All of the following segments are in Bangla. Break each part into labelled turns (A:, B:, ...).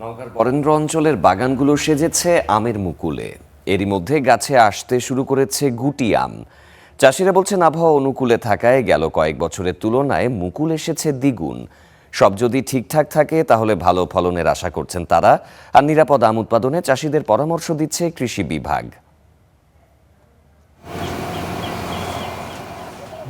A: নওগাঁর বরেন্দ্র অঞ্চলের বাগানগুলো সেজেছে আমের মুকুলে। এরই মধ্যে গাছে আসতে শুরু করেছে গুটি আম। চাষিরা বলছেন আবহাওয়া অনুকূলে থাকায় গেল কয়েক বছরের তুলনায় মুকুল এসেছে দ্বিগুণ। সব যদি ঠিকঠাক থাকে তাহলে ভালো ফলনের আশা করছেন তারা। আর নিরাপদ আম উৎপাদনে চাষিদের পরামর্শ দিচ্ছে কৃষি বিভাগ।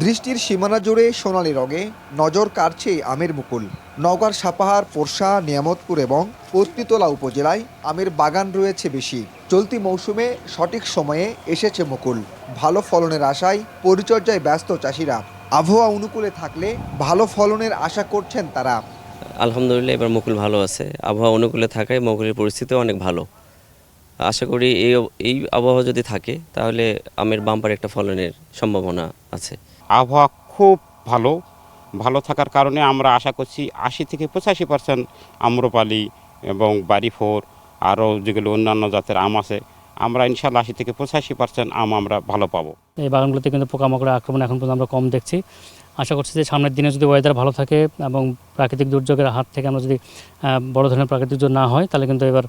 B: দৃষ্টির সীমানা জুড়ে সোনালী রঙে নজর কাড়ছে আমের মুকুল। নওগাঁর সাপাহার, পোরশা, নিয়ামতপুর এবং পত্নীতলা উপজেলায় আমের বাগান রয়েছে বেশি। চলতি মৌসুমে সঠিক সময়ে এসেছে মুকুল। ভালো ফলনের আশায় পরিচর্যায় ব্যস্ত চাষিরা। আবহাওয়া অনুকূলে থাকলে ভালো ফলনের আশা করছেন তারা।
C: আলহামদুলিল্লাহ এবার মুকুল ভালো আছে। আবহাওয়া অনুকূলে থাকায় মুকুলের পরিস্থিতিও অনেক ভালো। আশা করি এই আবহাওয়া যদি থাকে তাহলে আমের বাম্পার একটা ফলনের সম্ভাবনা আছে।
D: আবহাওয়া খুব ভালো থাকার কারণে আমরা আশা করছি ৮০ থেকে ৮৫% আম্রপালি এবং বাড়িফোর আরও যেগুলো অন্যান্য জাতের আম আছে, আমরা ইনশাল্লাহ ৮০ থেকে ৮৫% আম আমরা ভালো পাবো।
E: এই বাগানগুলোতে কিন্তু পোকামাকড়ের আক্রমণ এখন পর্যন্ত আমরা কম দেখছি। আশা করছি যে সামনের দিনে যদি ওয়েদার ভালো থাকে এবং প্রাকৃতিক দুর্যোগের হাত থেকে আমরা যদি বড় ধরনের প্রাকৃতিক দুর্যোগ না হয় তাহলে কিন্তু এবার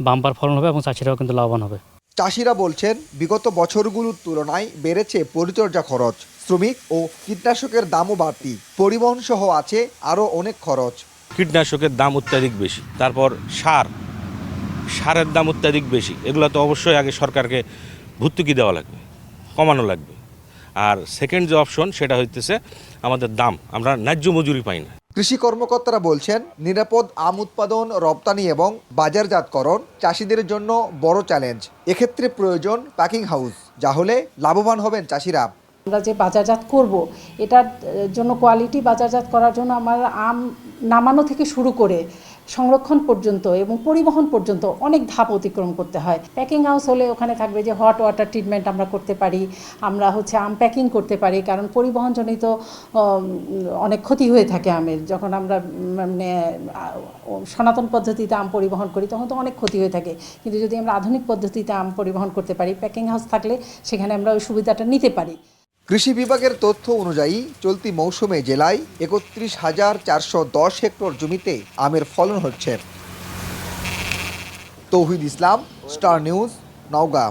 E: বাম্পার ফলন হবে এবং চাষিরাও কিন্তু লাভবান হবে।
B: চাষিরা বলছেন বিগত বছরগুলোর তুলনায় বেড়েছে পরিচর্যা খরচ, শ্রমিক ও কীটনাশকের দামও বাড়তি, পরিবহন সহ আছে আরও অনেক খরচ।
F: কীটনাশকের দাম অত্যাধিক বেশি, তারপর সারের দাম অত্যাধিক বেশি। এগুলো তো অবশ্যই আগে সরকারকে ভর্তুকি দেওয়া লাগবে, কমানো লাগবে। আর সেকেন্ড যে অপশন সেটা হইতেছে আমাদের দাম, আমরা ন্যায্য মজুরি পাই না।
B: কৃষি কর্মকর্তারা বলছেন নিরাপদ আম উৎপাদন, রপ্তানি এবং বাজারজাতকরণ চাষিদের জন্য বড় চ্যালেঞ্জ। এক্ষেত্রে প্রয়োজন প্যাকিং হাউস, যা হলে লাভবান হবেন চাষিরা।
G: আমরা যে বাজারজাত করব এটার জন্য কোয়ালিটি বাজারজাত করার জন্য আমার আম নামানো থেকে শুরু করে সংরক্ষণ পর্যন্ত এবং পরিবহন পর্যন্ত অনেক ধাপ অতিক্রম করতে হয়। প্যাকিং হাউস হলে ওখানে থাকবে যে হট ওয়াটার ট্রিটমেন্ট আমরা করতে পারি, আমরা আম প্যাকিং করতে পারি, কারণ পরিবহনজনিত অনেক ক্ষতি হয়ে থাকে আমের। যখন আমরা মানে সনাতন পদ্ধতিতে আম পরিবহন করি তখন তো অনেক ক্ষতি হয়ে থাকে, কিন্তু যদি আমরা আধুনিক পদ্ধতিতে আম পরিবহন করতে পারি, প্যাকিং হাউস থাকলে সেখানে আমরা ওই সুবিধাটা নিতে পারি।
B: কৃষি বিভাগের তথ্য অনুযায়ী চলতি মৌসুমে জেলায় ৩১,৪১০ হেক্টর জমিতে আমের ফলন হচ্ছে। তৌহিদ ইসলাম, স্টার নিউজ, নওগাঁ।